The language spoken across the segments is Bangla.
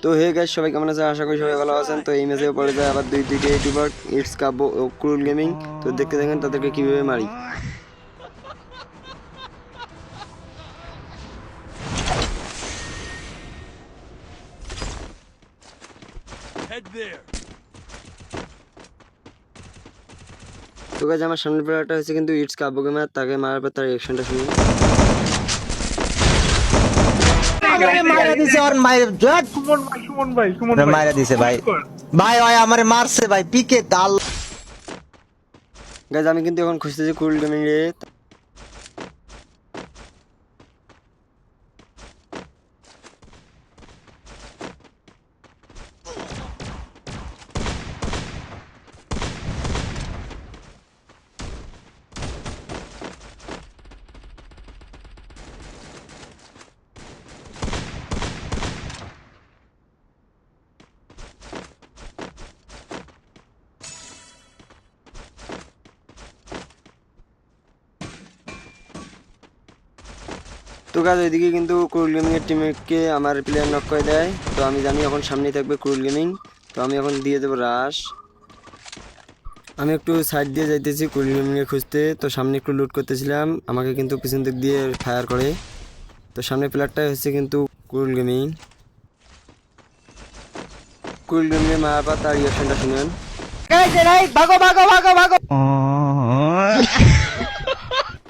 তো হে গাইস, সবাই কেমন আছেন? আশা করি সবাই ভালো আছেন। তো এই ম্যাচে পড়ে যায় আবার দুইটা ইউটিউবার, ইটস কাব্য ও ক্রুল গেমিং। তো দেখতে দেখেন তাদেরকে কিভাবে মারি। তো গাইস, আমার সামনের প্লেয়ারটা হচ্ছে কিন্তু ইটস কাব্য গেমার। তাকে মারার পর তার রিঅ্যাকশনটা শুনুন। আমারে মাইরা দিছে আর মাইরা জট সুমন ভাই মাইরা দিছে ভাই ভাই ভাই আমারে মারছে ভাই পিকে দাল গাইস, আমি কিন্তু এখন খুঁজতেছি ক্রুল গেমিং রে। তো গাইস, ওইদিকে কিন্তু ক্রুল গেমিং এর টিমকে আমার প্লেয়ার নক করে দেয়। তো আমি জানি এখন সামনেই থাকবে ক্রুল গেমিং। তো আমি এখন দিয়ে দেবো রাশ। আমি একটু সাইড দিয়ে যাইতেছি ক্রুল গেমিং এ খুঁজতে। তো সামনে একটু লুট করতেছিলাম, আমাকে কিন্তু পিছন দিক দিয়ে ফায়ার করে। তো সামনে প্লেয়ারটাই হচ্ছে কিন্তু ক্রুল গেমিং। ক্রুল গেমিং এর মারার পর তার রিঅ্যাকশনটা শুনেন। গাইস রাই ভাগো ভাগো ভাগো ভাগো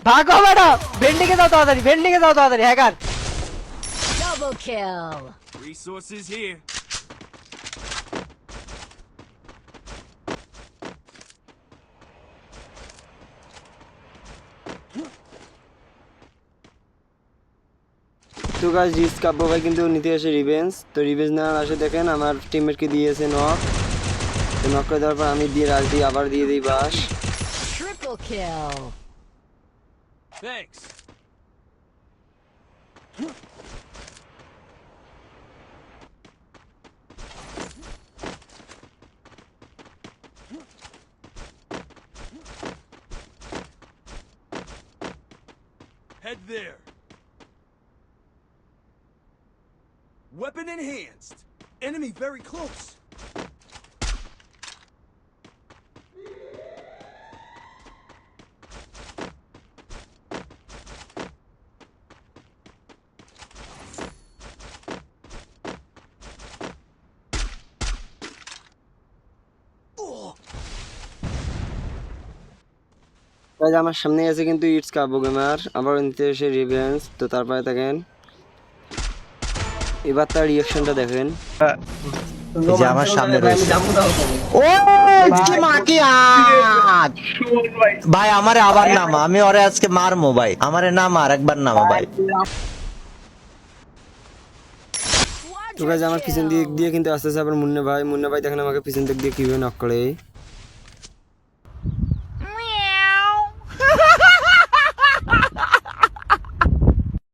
ভাগো বেটা ভেন্ডিকে যাও তাড়াতাড়ি hacker Double kill. resources here. তো গাইস, রিচ কাব্য ভাই কিন্তু নিতে আসে রিভেঞ্জ। তো রিভেঞ্জ নেওয়ার আসে দেখেন আমার টিমমেটকে দিয়েছে নক। তো নক করে দেওয়ার পর আমি দিয়ে রাশ দিয়ে আবার দিয়ে দিই বাস। Triple kill. Thanks. Head there. Weapon enhanced. Enemy very close. Guys, আমার সামনে আছে কিন্তু ইটস কাব্য গেমার, আবার নিতে এসে রিভেঞ্জ। তো তারপরে দেখেন এবার তার রিঅ্যাকশনটা দেখেন। এই যে আমার সামনে রয়েছে ও কি মাকি আজ ভাই আমারে আবার নামা আমি ওরে আজকে মারমু ভাই আমারে নামা আর একবার নামা ভাই তো গাইস, আমার পিছন দিক দিয়ে কিন্তু আস্তে আস্তে আবার মুন্না ভাই দেখেন আমাকে পিছন দিক দিয়ে কিভাবে নক করে।